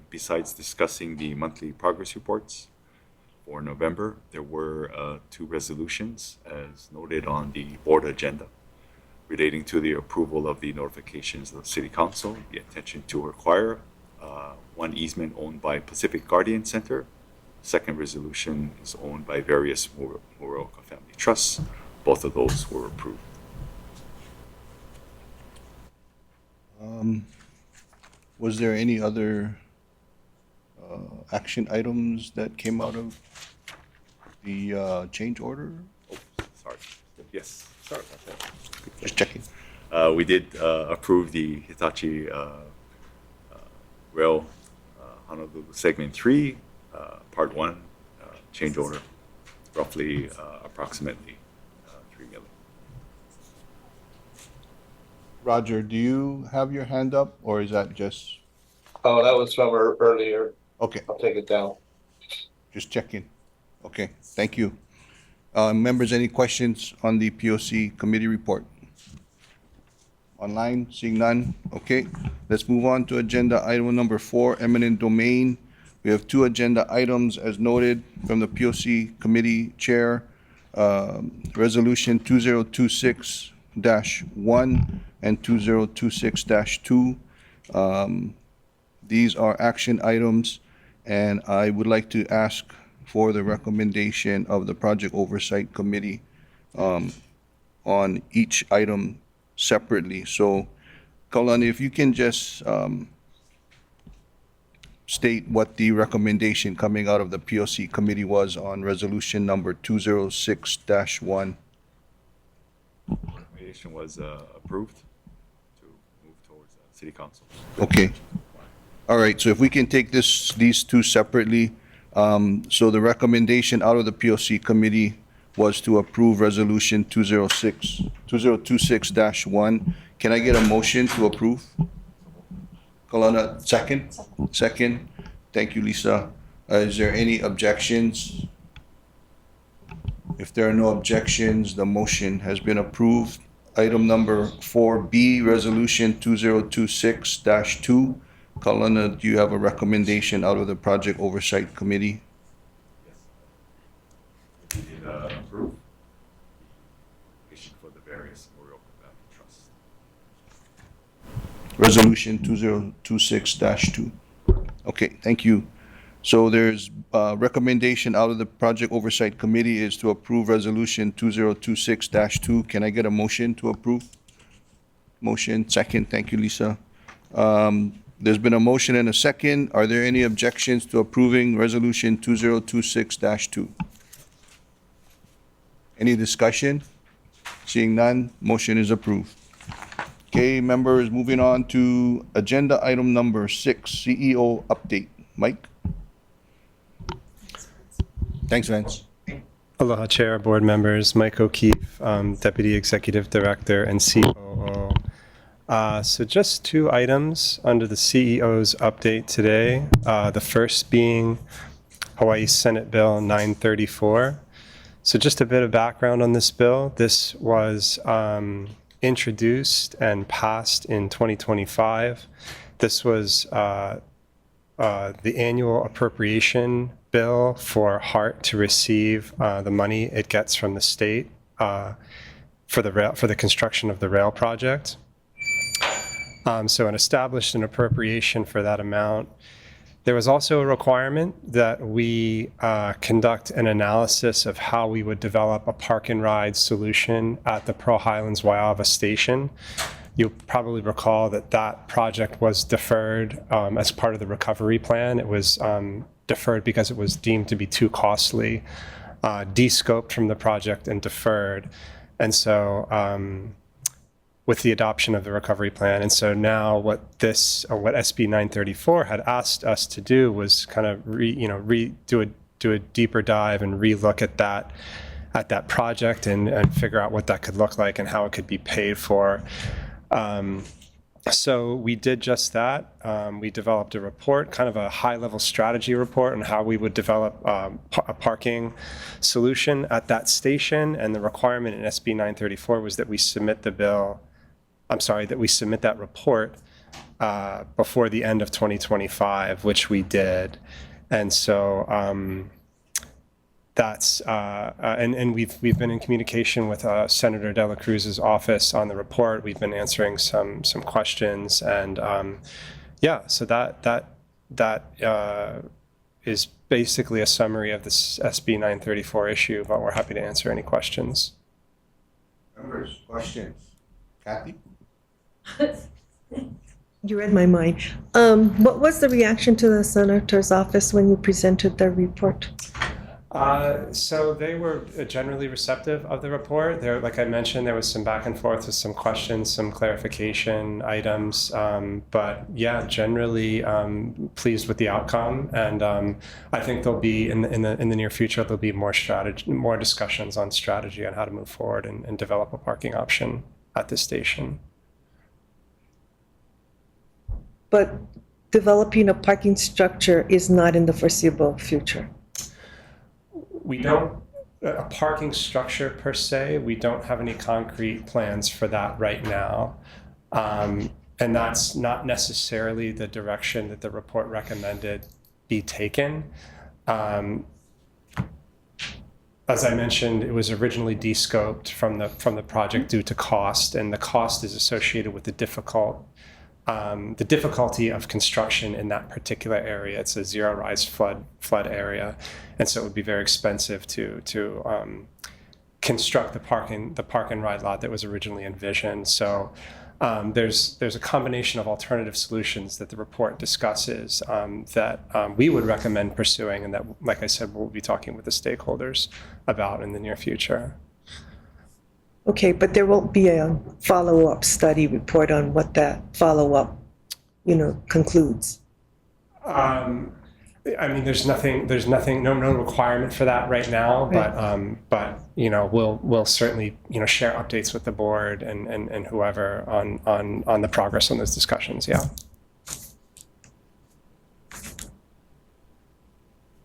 besides discussing the monthly progress reports for November, there were 2 resolutions as noted on the board agenda relating to the approval of the notifications of the City Council, the intention to acquire 1 easement owned by Pacific Guardian Center. Second resolution is owned by various Muraoka family trusts. Both of those were approved. Was there any other action items that came out of the change order? Oh, sorry. Yes, sorry about that. Just checking. We did approve the Hitachi Rail Honolulu Segment 3, Part 1, change order, roughly approximately 3 million. Roger, do you have your hand up, or is that just, Oh, that was from earlier. okay, I'll take it down. just checking. Okay, thank you. Members, any questions on the POC committee report? Online, seeing none? Okay, let's move on to agenda item number 4, eminent domain. We have 2 agenda items as noted from the POC committee chair. Resolution 2026-1 and 2026-2. These are action items, And I would like to ask for the recommendation of the Project Oversight Committee on each item separately. So, Kaulani, if you can just state what the recommendation coming out of the POC committee was on resolution number 206-1. Recommendation was approved to move towards city council. Okay. All right, so if we can take these two separately. So the recommendation out of the POC committee was to approve resolution 2026-1. Can I get a motion to approve? Kalana, second? Second. Thank you, Lisa. Is there any objections? If there are no objections, the motion has been approved. Item number 4B, resolution 2026-2. Kalana, do you have a recommendation out of the Project Oversight Committee? We did approve the application for the various Memorial Family Trust. Resolution 2026-2. Okay, thank you. So there's recommendation out of the Project Oversight Committee is to approve Resolution 2026-2. Can I get a motion to approve? Motion, second. Thank you, Lisa. There's been a motion and a second. Are there any objections to approving Resolution 2026-2? Any discussion? Seeing none, motion is approved. Okay, members, moving on to agenda item number 6, CEO update. Mike? Thanks, Vance. Aloha Chair, board members, Mike O'Keefe, Deputy Executive Director and COO. So just 2 items under the CEO's update today. The first being Hawaii Senate Bill 934. So just a bit of background on this bill. This was introduced and passed in 2025. This was the annual appropriation bill for HART to receive the money it gets from the state for the construction of the rail project. So it established an appropriation for that amount. There was also a requirement that we conduct an analysis of how we would develop a park and ride solution at the Pearl Highlands Waiawa station. You'll probably recall that that project was deferred as part of the recovery plan. It was deferred because it was deemed to be too costly, de-scoped from the project and deferred. And so with the adoption of the recovery plan. And so now what SB 934 had asked us to do was kind of do a deeper dive and relook at that project and figure out what that could look like and how it could be paid for. So we did just that. We developed a report, kind of a high-level strategy report on how we would develop a parking solution at that station. And the requirement in SB 934 was that we submit that report before the end of 2025, which we did. And so and we've been in communication with Senator Dela Cruz's office on the report. We've been answering some questions, and so that is basically a summary of this SB 934 issue. But we're happy to answer any questions. Members, questions? Kathy? You read my mind. What was the reaction to the senator's office when you presented the report? So they were generally receptive of the report. There, like I mentioned, there was some back and forth with some questions, some clarification items, but yeah, generally pleased with the outcome. And I think there'll be in the near future there'll be more discussions on strategy on how to move forward and develop a parking option at this station. But developing a parking structure is not in the foreseeable future. We don't, a parking structure per se, we don't have any concrete plans for that right now. And that's not necessarily the direction that the report recommended be taken. As I mentioned, it was originally de-scoped from the project due to cost, and the cost is associated with the difficult the difficulty of construction in that particular area. It's a zero rise flood area, and so it would be very expensive to construct the park and ride lot that was originally envisioned. So there's a combination of alternative solutions that the report discusses that we would recommend pursuing, and that, like I said, we'll be talking with the stakeholders about in the near future. Okay, but there won't be a follow-up study report on what that follow-up, concludes. I mean, there's nothing, no requirement for that right now, but we'll certainly share updates with the board and whoever on the progress on those discussions. Yeah.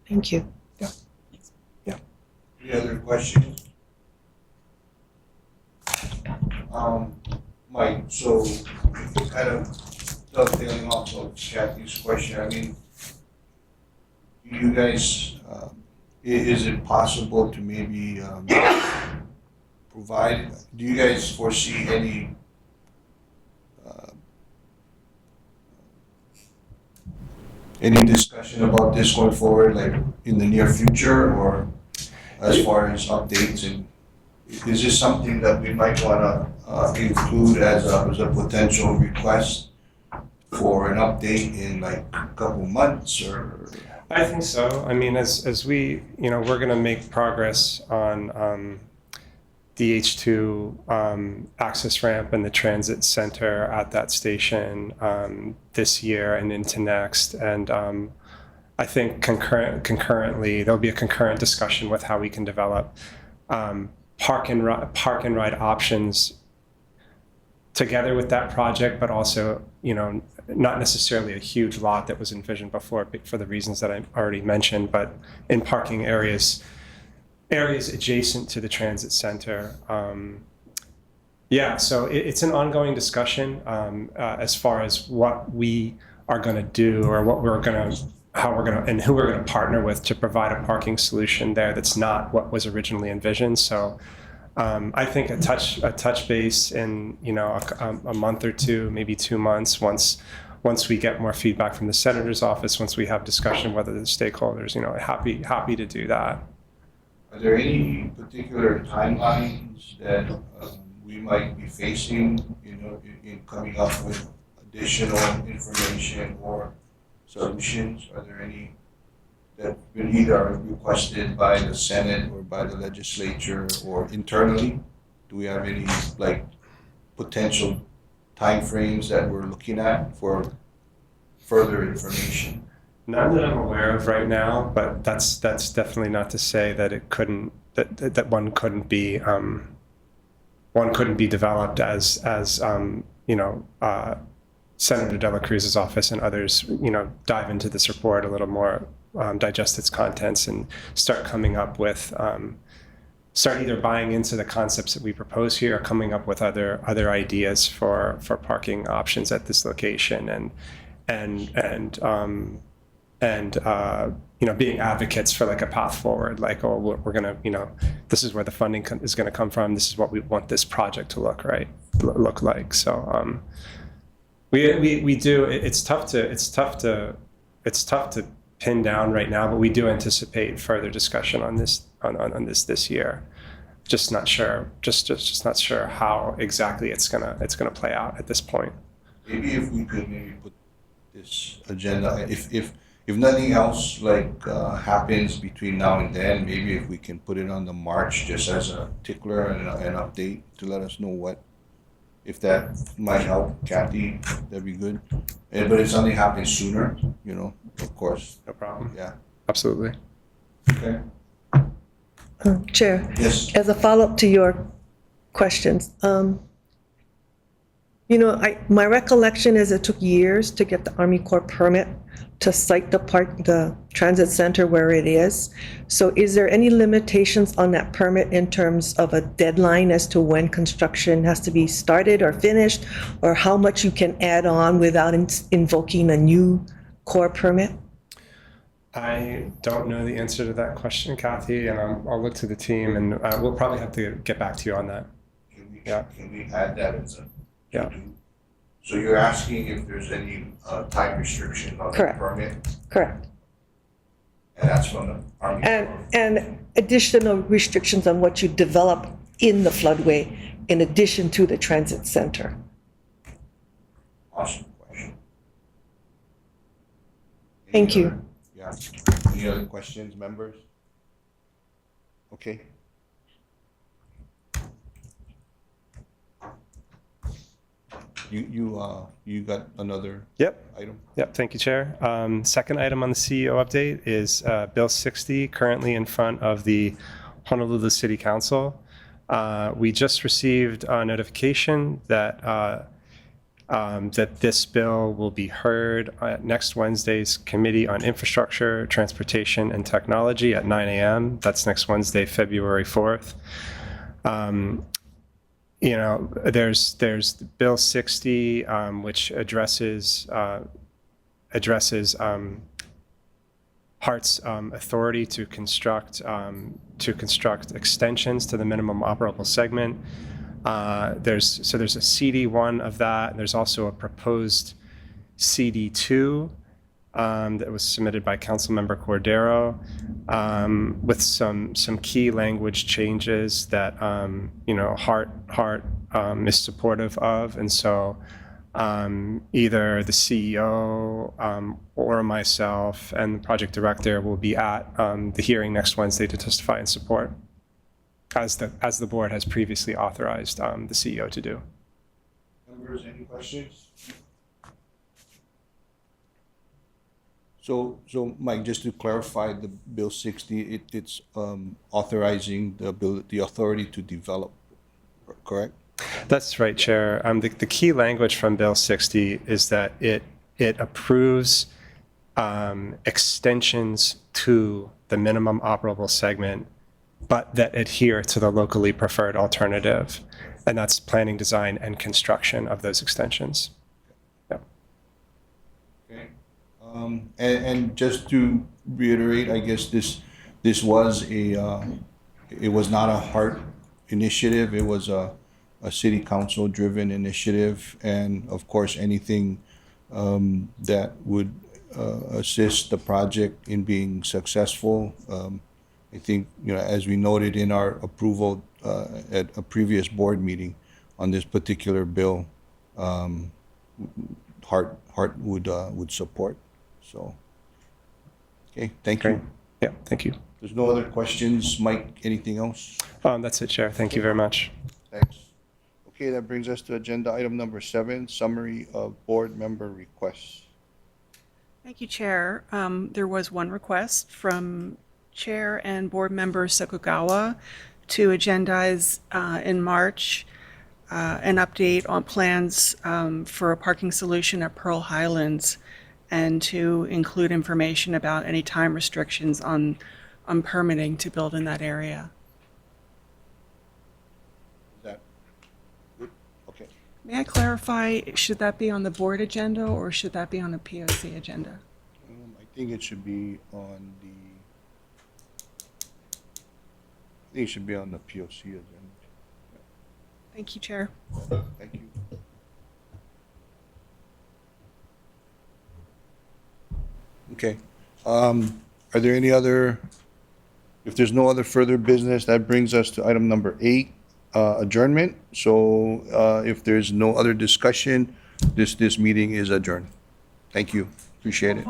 Thank you. Any other questions? Mike, so kind of dovetailing off of Kathy's question, I mean, you guys, is it possible to maybe provide, do you guys foresee any discussion about this going forward, like in the near future, or as far as updates, and is this something that we might want to include as a potential request for an update in like a couple months, or? I think so. I mean, as we, we're going to make progress on the H2 access ramp and the transit center at that station this year and into next. And I think concurrently, there'll be a concurrent discussion with how we can develop park and ride options together with that project, but also, not necessarily a huge lot that was envisioned before for the reasons that I already mentioned, but in parking areas adjacent to the transit center. So it's an ongoing discussion as far as what we are going to do, or how we're going to, and who we're going to partner with to provide a parking solution there that's not what was originally envisioned. So I think a touch base in a month or two, maybe 2 months, once we get more feedback from the senator's office, once we have discussion with the stakeholders, happy to do that. Are there any particular timelines that we might be facing, in coming up with additional information or solutions? Are there any that have been either requested by the Senate or by the legislature or internally? Do we have any potential timeframes that we're looking at for further information? None that I'm aware of right now, but that's definitely not to say that it couldn't, that one couldn't be developed as Senator Dela Cruz's office and others, dive into this report a little more, digest its contents, and start coming up with, start either buying into the concepts that we propose here, or coming up with other ideas for parking options at this location, and being advocates for a path forward, we're gonna, this is where the funding is gonna come from. This is what we want this project to look like. So we do. It's tough to pin down right now, but we do anticipate further discussion on this year. Just not sure. Just not sure how exactly it's gonna play out at this point. Maybe if we could put this agenda, if nothing else happens between now and then, maybe if we can put it on the March just as a tickler and an update to let us know if that might help, Kathy, that'd be good. But if something happens sooner, of course. No problem. Yeah. Absolutely. Okay. Chair. Yes. As a follow-up to your questions, my recollection is it took years to get the Army Corps permit to site the transit center where it is. So is there any limitations on that permit in terms of a deadline as to when construction has to be started or finished, or how much you can add on without invoking a new Corps permit? I don't know the answer to that question, Kathy, and I'll look to the team, and we'll probably have to get back to you on that. Can we add that as a to-do, So you're asking if there's any time restriction on the Correct. permit? Correct. And that's from the Army Corps? And additional restrictions on what you develop in the floodway in addition to the transit center. Awesome question. Thank you. Yeah. Any other questions, members? Okay. You got another Yep. item? Yep, thank you, Chair. Second item on the CEO update is Bill 60, currently in front of the Honolulu City Council. We just received a notification that that this bill will be heard at next Wednesday's Committee on Infrastructure, Transportation, and Technology at 9 a.m. That's next Wednesday, February 4th. You know, there's Bill 60, which addresses HART's authority to construct extensions to the minimum operable segment. There's a CD1 of that. And there's also a proposed CD2 that was submitted by Councilmember Cordero with some key language changes that you know HART is supportive of, and so either the CEO or myself and the project director will be at the hearing next Wednesday to testify in support, as the board has previously authorized the CEO to do. Members, any questions? So Mike, just to clarify, the Bill 60, it's authorizing the authority to develop, correct? That's right, Chair. The key language from Bill 60 is that it approves extensions to the minimum operable segment, but that adhere to the locally preferred alternative, and that's planning, design, and construction of those extensions. Yep. Okay. And just to reiterate, I guess this was it was not a HART initiative. It was a city council driven initiative, and of course anything that would assist the project in being successful. I think, you know, as we noted in our approval at a previous board meeting on this particular bill, HART would support. So, okay, thank you. Great. Yeah, thank you. There's no other questions. Mike, anything else? That's it, Chair. Thank you very much. Thanks. Okay, that brings us to agenda item number 7, summary of board member requests. Thank you, Chair. There was one request from Chair and Board Member Sakugawa to agendize in March an update on plans for a parking solution at Pearl Highlands, and to include information about any time restrictions on permitting to build in that area. Is that good? Okay. May I clarify, should that be on the board agenda or should that be on a POC agenda? I think it should be on the. I think it should be on the POC agenda. Thank you, Chair. Thank you. Okay. Are there any other? If there's no other further business, that brings us to item number 8, adjournment. So if there's no other discussion, this meeting is adjourned. Thank you. Appreciate it.